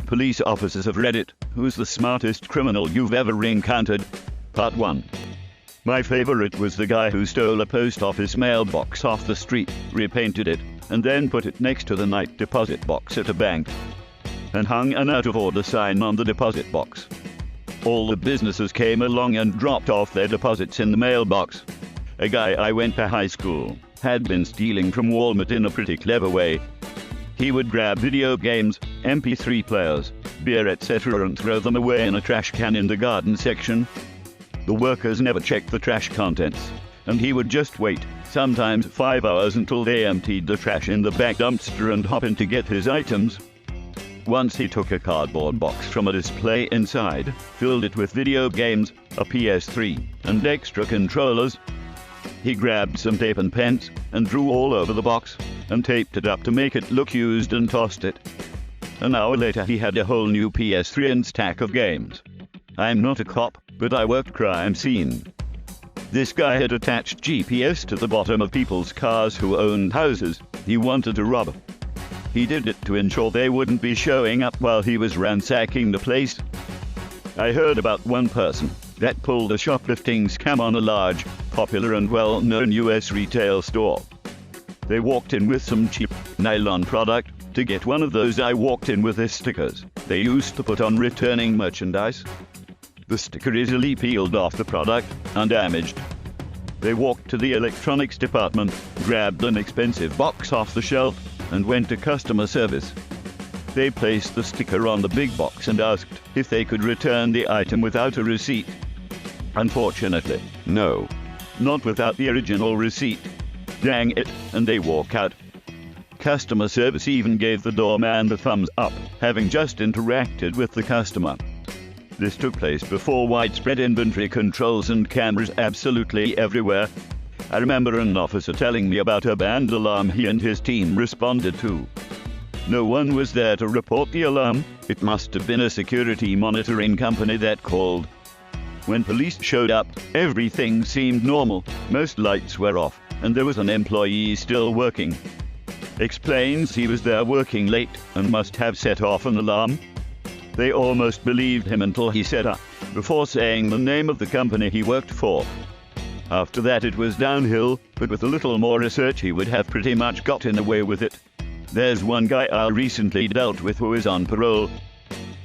police officers have read it. Who's the smartest criminal you've ever encountered? Part 1. My favorite was the guy who stole a post office mailbox off the street, repainted it, and then put it next to the night deposit box at a bank, and hung an out-of-order sign on the deposit box. All the businesses came along and dropped off their deposits in the mailbox. A guy I went to high school had been stealing from Walmart in a pretty clever way. He would grab video games, MP3 players, beer, etc. and throw them away in a trash can in the garden section. The workers never checked the trash contents, and he would just wait, sometimes 5 hours, until they emptied the trash in the back dumpster and hop in to get his items. Once he took a cardboard box from a display inside, filled it with video games, a PS3, and extra controllers. He grabbed some tape and pens, and drew all over the box, and taped it up to make it look used, and tossed it. An hour later he had a whole new PS3 and stack of games. I'm not a cop, but I worked crime scene. This guy had attached GPS to the bottom of people's cars who owned houses he wanted to rob. He did it to ensure they wouldn't be showing up while he was ransacking the place. I heard about one person that pulled a shoplifting scam on a large, popular and well-known US retail store. They walked in with some cheap nylon product to get one of those "I walked in with this" stickers they used to put on returning merchandise. The sticker easily peeled off the product, undamaged. They walked to the electronics department, grabbed an expensive box off the shelf, and went to customer service. They placed the sticker on the big box and asked if they could return the item without a receipt. Unfortunately, no. Not without the original receipt. Dang it, and they walk out. Customer service even gave the doorman the thumbs up, having just interacted with the customer. This took place before widespread inventory controls and cameras absolutely everywhere. I remember an officer telling me about a band alarm he and his team responded to. No one was there to report the alarm. It must have been a security monitoring company that called. When police showed up, everything seemed normal. Most lights were off, and there was an employee still working. Explains he was there working late and must have set off an alarm. They almost believed him until he set up, before saying the name of the company he worked for. After that it was downhill, but with a little more research he would have pretty much gotten away with it. There's one guy I recently dealt with who is on parole.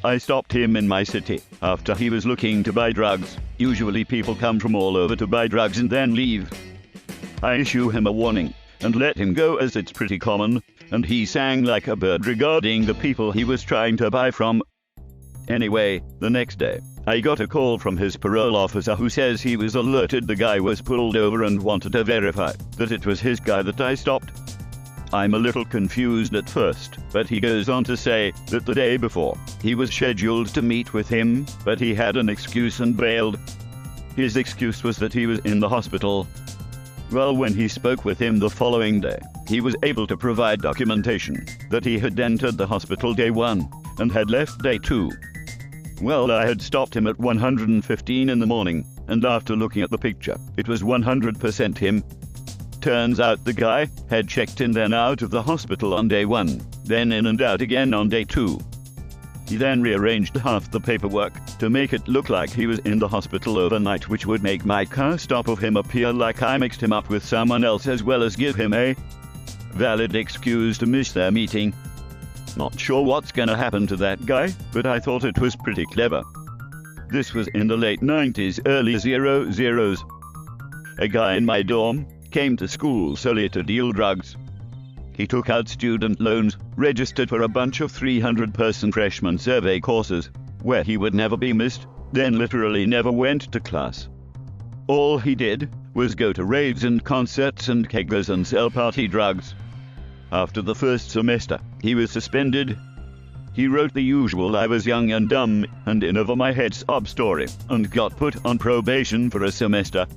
I stopped him in my city after he was looking to buy drugs. Usually people come from all over to buy drugs and then leave. I issue him a warning and let him go, as it's pretty common, and he sang like a bird regarding the people he was trying to buy from. Anyway, the next day, I got a call from his parole officer who says he was alerted the guy was pulled over and wanted to verify that it was his guy that I stopped. I'm a little confused at first, but he goes on to say that the day before, he was scheduled to meet with him, but he had an excuse and bailed. His excuse was that he was in the hospital. Well, when he spoke with him the following day, he was able to provide documentation that he had entered the hospital day 1 and had left day 2. Well, I had stopped him at 1:15 in the morning, and after looking at the picture, it was 100% him. Turns out the guy had checked in then out of the hospital on day 1, then in and out again on day 2. He then rearranged half the paperwork to make it look like he was in the hospital overnight, which would make my car stop of him appear like I mixed him up with someone else, as well as give him a valid excuse to miss their meeting. Not sure what's gonna happen to that guy, but I thought it was pretty clever. This was in the late 90s, early 00s. A guy in my dorm came to school solely to deal drugs. He took out student loans, registered for a bunch of 300-person freshman survey courses, where he would never be missed, then literally never went to class. All he did was go to raves and concerts and keggers and sell party drugs. After the first semester, he was suspended. He wrote the usual "I was young and dumb and in over my head" sob story, and got put on probation for a semester.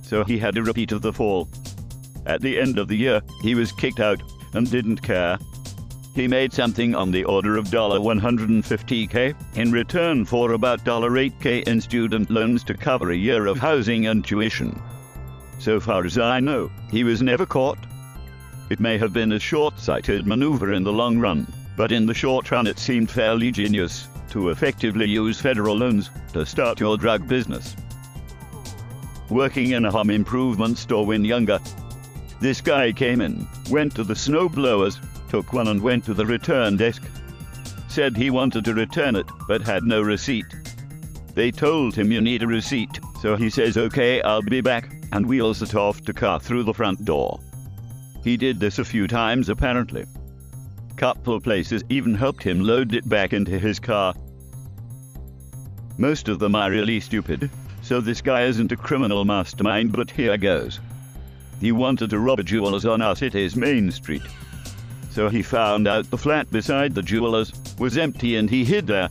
So he had a repeat of the fall. At the end of the year, he was kicked out and didn't care. He made something on the order of $150K in return for about $8K in student loans to cover a year of housing and tuition. So far as I know, he was never caught. It may have been a short-sighted maneuver in the long run, But in the short run it seemed fairly genius to effectively use federal loans to start your drug business. Working in a home improvement store when younger, this guy came in, went to the snow blowers, took one and went to the return desk. Said he wanted to return it, but had no receipt. They told him you need a receipt, so he says okay, I'll be back, and wheels it off to car through the front door. He did this a few times apparently. Couple places even helped him load it back into his car. Most of them are really stupid, so this guy isn't a criminal mastermind, but here goes. He wanted to rob a jeweler's on our city's main street. So he found out the flat beside the jeweler's was empty and he hid there.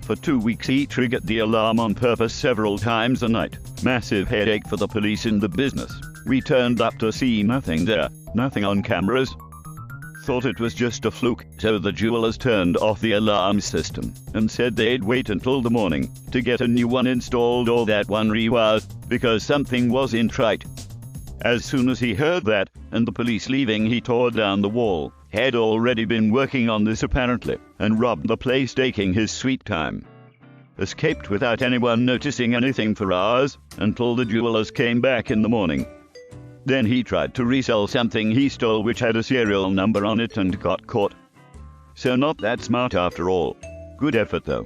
For 2 weeks he triggered the alarm on purpose several times a night. Massive headache for the police in the business. We turned up to see nothing there, nothing on cameras. Thought it was just a fluke, so the jewelers turned off the alarm system and said they'd wait until the morning to get a new one installed or that one rewired, because something wasn't right. As soon as he heard that, and the police leaving, he tore down the wall. Had already been working on this apparently, and robbed the place taking his sweet time. Escaped without anyone noticing anything for hours, until the jewelers came back in the morning. Then he tried to resell something he stole which had a serial number on it and got caught. So not that smart after all. Good effort though.